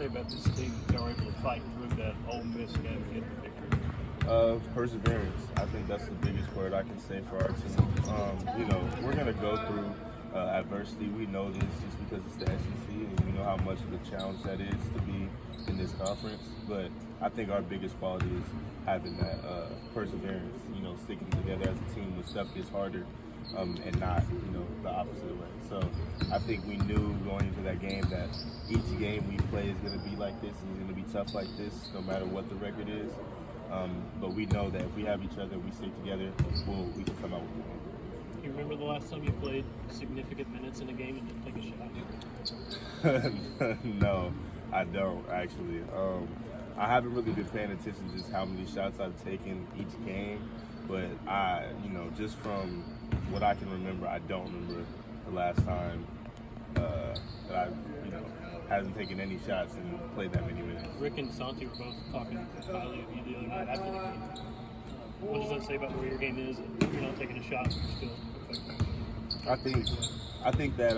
about this team that they were able to fight through that Ole Miss game and get the victory? Perseverance. I think that's the biggest word I can say for our team. We're going to go through adversity. We know this just because it's the SEC, and we know how much of a challenge that is to be in this conference. But I think our biggest quality is having that perseverance, sticking together as a team when stuff gets harder, and not, the opposite way. So I think we knew going into that game that each game we play is going to be like this, and it's going to be tough like this, no matter what the record is. But we know that if we have each other, we stick together, we can come out with the win. Do you remember the last time you played significant minutes in a game and didn't take a shot? No, I don't actually. I haven't really been paying attention to just how many shots I've taken each game, but just from what I can remember, I don't remember the last time that I, hasn't taken any shots and played that many minutes. Rick and Santi were both talking highly of you the other night after the game. What does that say about where your game is? If you're not taking a shot, you're still effective. I think that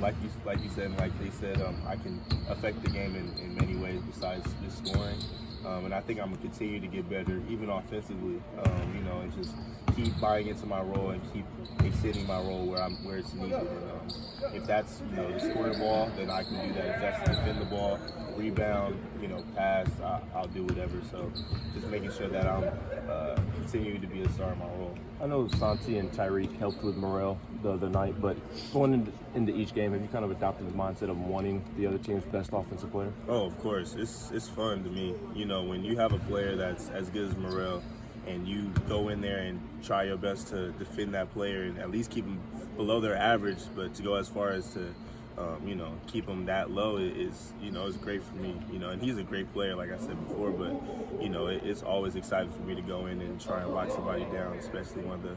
like you said, and like they said, I can affect the game in many ways besides just scoring. And I think I'm gonna continue to get better, even offensively. And just keep buying into my role and keep extending my role where it's needed. And if that's to score the ball, then I can do that. If that's to defend the ball, rebound, pass, I'll do whatever. So just making sure that I'm continuing to be a star in my role. I know Santi and Tyreek helped with morale the other night, but going into each game, have you kind of adopted the mindset of wanting the other team's best offensive player? Oh, of course. It's fun to me. When you have a player that's as good as Morel and you go in there and try your best to defend that player and at least keep them below their average, but to go as far as to keep him that low is great for me. And he's a great player, like I said before, but, it's always exciting for me to go in and try and lock somebody down, especially one of the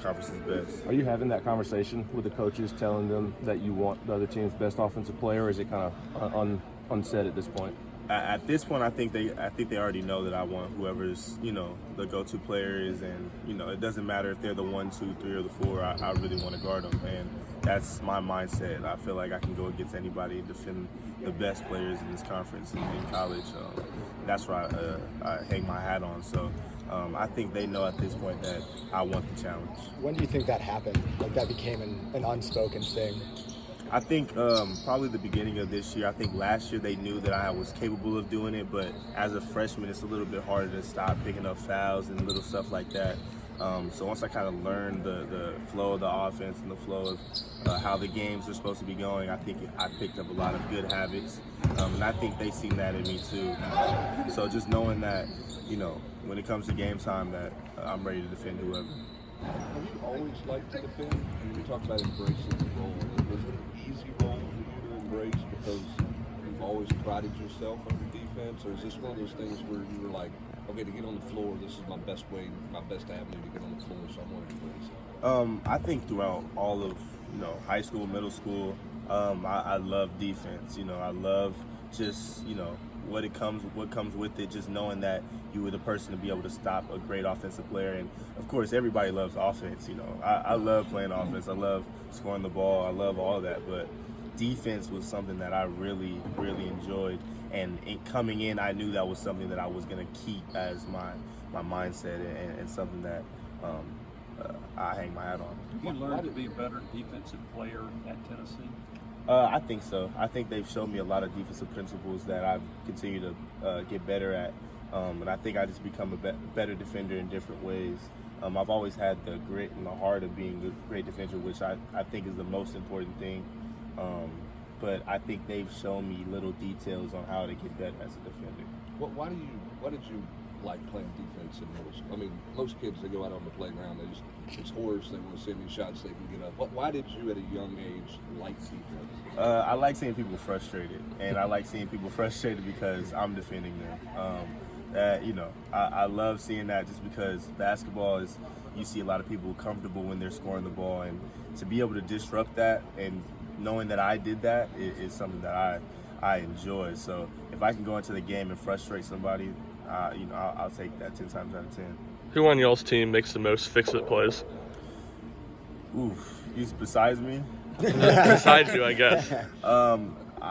conference's best. Are you having that conversation with the coaches, telling them that you want the other team's best offensive player, or is it kind of unsaid at this point? At this point, I think they already know that I want whoever's the go-to player is, and it doesn't matter if they're the 1, 2, 3, or the 4. I really want to guard them, and that's my mindset. I feel like I can go against anybody and defend the best players in this conference and in college. That's where I hang my hat on. So I think they know at this point that I want the challenge. When do you think that happened? Like that became an unspoken thing? I think probably the beginning of this year. I think last year they knew that I was capable of doing it, but as a freshman, it's a little bit harder to stop picking up fouls and little stuff like that. So once I kind of learned the flow of the offense and the flow of how the games are supposed to be going, I think I picked up a lot of good habits, and I think they seen that in me too. So just knowing that, when it comes to game time, that I'm ready to defend whoever. Have you always liked to defend? And you talked about embracing the role. Was it an easy role for you to embrace because you've always prided yourself on your defense? Or is this one of those things where you were like, okay, to get on the floor, this is my best way, my best avenue to get on the floor, so I want to embrace it? I think throughout all of high school, middle school, I love defense. I love just what comes with it, just knowing that you were the person to be able to stop a great offensive player. And of course everybody loves offense. I love playing offense, I love scoring the ball, I love all that, but defense was something that I really enjoyed, and coming in I knew that was something that I was going to keep as my mindset and something that I hang my hat on. Did you learn to be a better defensive player at Tennessee? I think so. I think they've shown me a lot of defensive principles that I've continued to get better at. And I think I just become a better defender in different ways. I've always had the grit and the heart of being a great defender, which I think is the most important thing. But I think they've shown me little details on how to get better as a defender. Why did you like playing defense in middle school? I mean, most kids, they go out on the playground, it's horse, they want to see how many shots they can get up. Why did you at a young age like defense? I like seeing people frustrated, and I like seeing people frustrated because I'm defending them. I love seeing that just because basketball is, you see a lot of people comfortable when they're scoring the ball, and to be able to disrupt that and knowing that I did that is something that I enjoy. So if I can go into the game and frustrate somebody, I'll take that 10 times out of 10. Who on y'all's team makes the most fix-it plays? Oof, he's besides me. Besides you, I guess.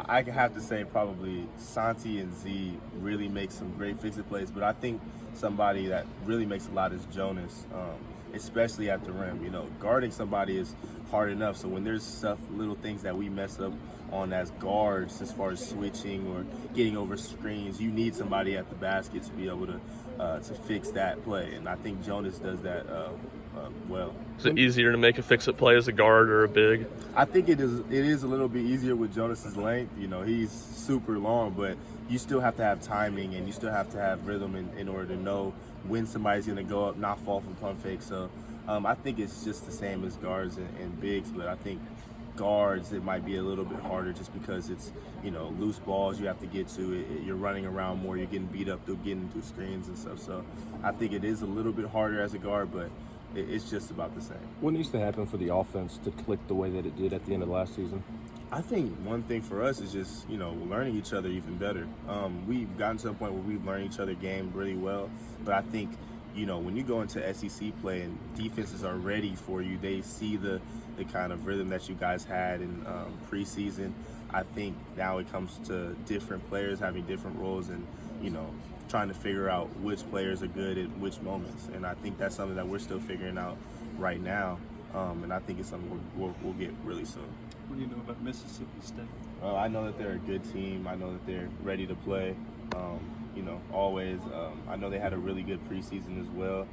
I have to say probably Santi and Z really make some great fix-it plays, but I think somebody that really makes a lot is Jonas, especially at the rim. You know, guarding somebody is hard enough, so when there's little things that we mess up on as guards, as far as switching or getting over screens, you need somebody at the basket to be able to fix that play, and I think Jonas does that well. Is it easier to make a fix-it play as a guard or a big? I think it is a little bit easier with Jonas's length. You know, he's super long, but you still have to have timing and you still have to have rhythm in order to know when somebody's going to go up, not fall from pump fake. So I think it's just the same as guards and bigs, but I think guards, it might be a little bit harder just because it's, you know, loose balls you have to get to. You're running around more. You're getting beat up through getting through screens and stuff. So I think it is a little bit harder as a guard, but it's just about the same. What needs to happen for the offense to click the way that it did at the end of last season? I think one thing for us is just, you know, learning each other even better. We've gotten to a point where we've learned each other game really well, but I think, you know, when you go into SEC play and defenses are ready for you, they see the kind of rhythm that you guys had in preseason. I think now it comes to different players having different roles and, you know, trying to figure out which players are good at which moments. And I think that's something that we're still figuring out right now. And I think it's something we'll get really soon. What do you know about Mississippi State? I know that they're a good team. I know that they're ready to play. You know, always. I know they had a really good preseason as well.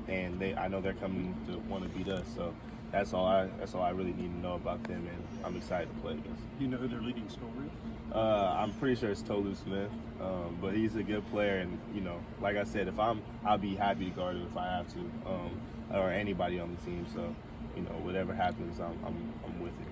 And I know they're coming to want to beat us. So that's all I really need to know about them, and I'm excited to play against them. You know who their leading scorer is? I'm pretty sure it's Tolu Smith, but he's a good player, and you know, like I said, I'll be happy to guard him if I have to, or anybody on the team. So, you know, whatever happens, I'm with it.